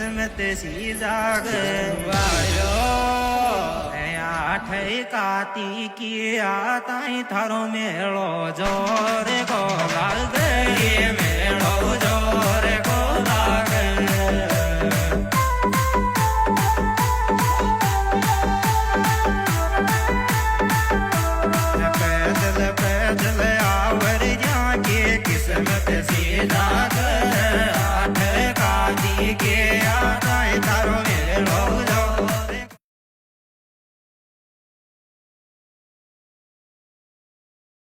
किस्मत सी जाग वायो आठ काती की आताई थारो मेलो जोर को लाग ये मेलो जोर को लाग पैदल पैदल आवर जाके किस्मत सी जाग आठ काती के